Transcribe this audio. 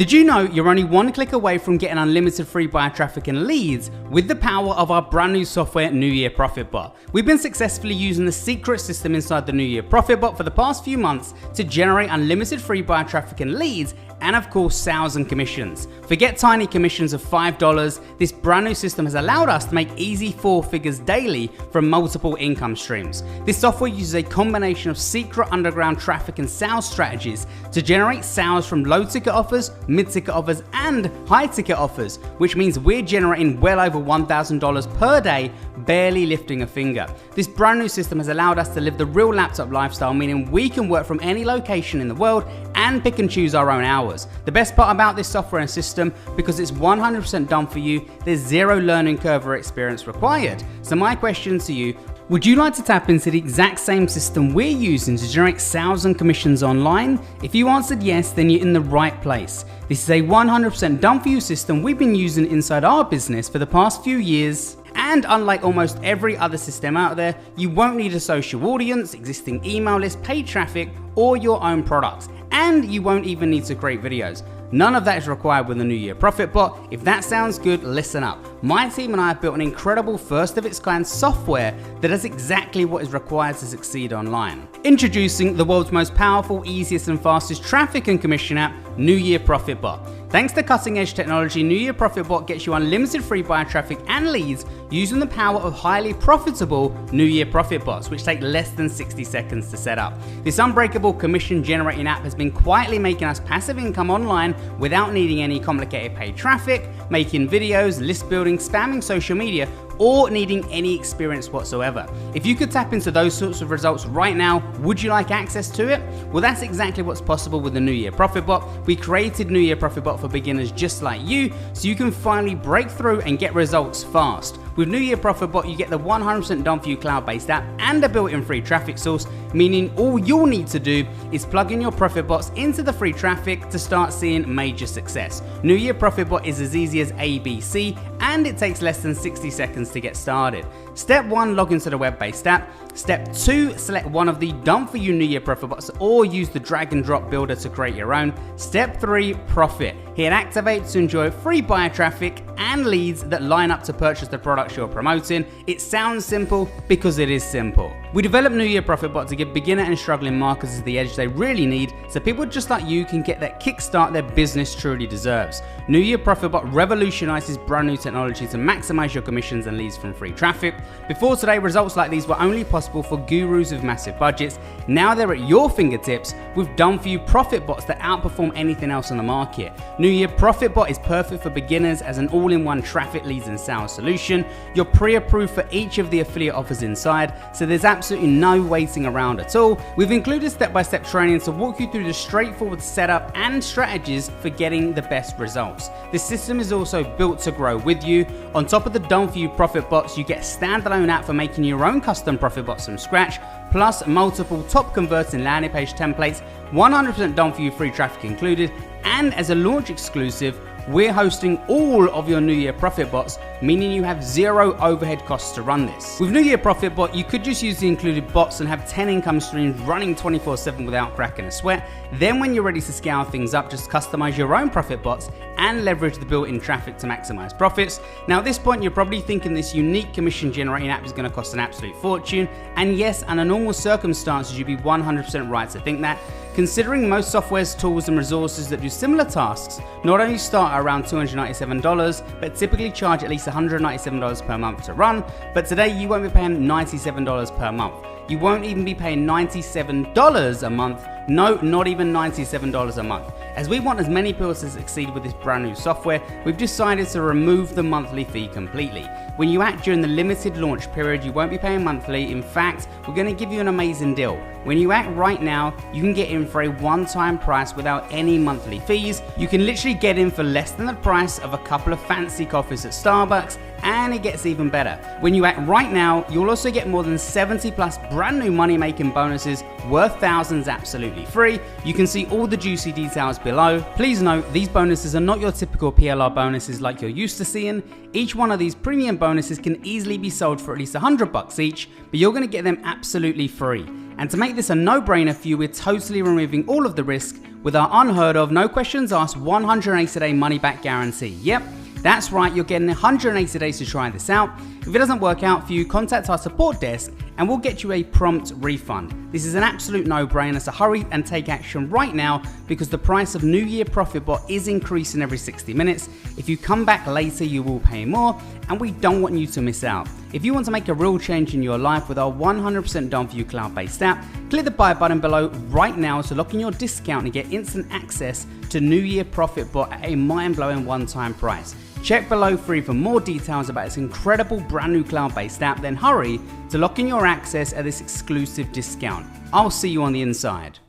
Did you know you're only one click away from getting unlimited free buyer traffic and leads with the power of our brand new software, New Year Profit Bot? We've been successfully using the secret system inside the New Year Profit Bot for the past few months to generate unlimited free buyer traffic and leads, and of course sales and commissions. Forget tiny commissions of $5, this brand new system has allowed us to make easy 4 figures daily from multiple income streams. This software uses a combination of secret underground traffic and sales strategies to generate sales from low ticket offers, mid ticket offers and high ticket offers, which means we're generating well over $1,000 per day, barely lifting a finger. This brand new system has allowed us to live the real laptop lifestyle, meaning we can work from any location in the world and pick and choose our own hours. The best part about this software and system, because it's 100% done for you, there's zero learning curve or experience required. So my question to you, would you like to tap into the exact same system we're using to generate sales and commissions online? If you answered yes, then you're in the right place. This is a 100% done for you system we've been using inside our business for the past few years. And unlike almost every other system out there, you won't need a social audience, existing email list, paid traffic, or your own products. And you won't even need to create videos. None of that is required with the New Year Profit Bot. If that sounds good, listen up. My team and I have built an incredible first of its kind software that does exactly what is required to succeed online. Introducing the world's most powerful, easiest and fastest traffic and commission app, New Year Profit Bot. Thanks to cutting edge technology, New Year Profit Bot gets you unlimited free buyer traffic and leads using the power of highly profitable New Year Profit Bots, which take less than 60 seconds to set up. This unbreakable commission generating app has been quietly making us passive income online without needing any complicated paid traffic, making videos, list building, spamming social media, or needing any experience whatsoever. If you could tap into those sorts of results right now, would you like access to it? Well, that's exactly what's possible with the New Year Profit Bot. We created New Year Profit Bot for beginners just like you, so you can finally break through and get results fast. With New Year Profit Bot, you get the 100% done for you cloud-based app and a built-in free traffic source, meaning all you'll need to do is plug in your profit bots into the free traffic to start seeing major success. New Year Profit Bot is as easy as ABC, and it takes less than 60 seconds to get started. Step 1, log into the web-based app. Step 2, select one of the done for you New Year Profit Bots or use the drag and drop builder to create your own. Step 3, profit. Hit activate to enjoy free buyer traffic and leads that line up to purchase the products you're promoting. It sounds simple because it is simple. We developed New Year Profit Bot to give beginner and struggling marketers the edge they really need, so people just like you can get that kickstart their business truly deserves. New Year Profit Bot revolutionizes brand new technology to maximize your commissions and leads from free traffic. Before today, results like these were only possible for gurus with massive budgets. Now they're at your fingertips with done for you profit bots that outperform anything else on the market. New Year Profit Bot is perfect for beginners as an all-in-one traffic, leads and sales solution. You're pre-approved for each of the affiliate offers inside, so there's absolutely no waiting around at all. We've included step-by-step training to walk you through the straightforward setup and strategies for getting the best results. This system is also built to grow with you. On top of the done for you profit bots, you get a standalone app for making your own custom profit bots from scratch, plus multiple top converting landing page templates, 100% done for you free traffic included, and as a launch exclusive, we're hosting all of your New Year Profit Bots, meaning you have zero overhead costs to run this. With New Year Profit Bot, you could just use the included bots and have 10 income streams running 24/7 without cracking a sweat. Then when you're ready to scale things up, just customize your own profit bots and leverage the built-in traffic to maximize profits. Now at this point, you're probably thinking this unique commission generating app is going to cost an absolute fortune. And yes, under normal circumstances, you'd be 100% right to think that. Considering most software's tools and resources that do similar tasks not only start at around $297, but typically charge at least $197 per month to run, but today you won't be paying $97 per month. You won't even be paying $97 a month. No, not even $97 a month. As we want as many people to succeed with this brand new software, we've decided to remove the monthly fee completely. When you act during the limited launch period, you won't be paying monthly. In fact, we're going to give you an amazing deal. When you act right now, you can get in for a one-time price without any monthly fees. You can literally get in for less than the price of a couple of fancy coffees at Starbucks, and it gets even better. When you act right now, you'll also get more than 70 plus brand new money making bonuses worth thousands absolutely free. You can see all the juicy details below. Please note, these bonuses are not your typical PLR bonuses like you're used to seeing. Each one of these premium bonuses can easily be sold for at least $100 each, but you're going to get them absolutely free. And to make this a no-brainer for you, we're totally removing all of the risk with our unheard of, no questions asked 180-day money-back guarantee. Yep, that's right, you're getting 180 days to try this out. If it doesn't work out for you, contact our support desk and we'll get you a prompt refund. This is an absolute no-brainer, so hurry and take action right now because the price of New Year Profit Bot is increasing every 60 minutes. If you come back later, you will pay more, and we don't want you to miss out. If you want to make a real change in your life with our 100% done for you cloud-based app, click the buy button below right now to lock in your discount and get instant access to New Year Profit Bot at a mind-blowing one-time price. Check below free for more details about this incredible brand new cloud-based app, then hurry to lock in your access at this exclusive discount. I'll see you on the inside.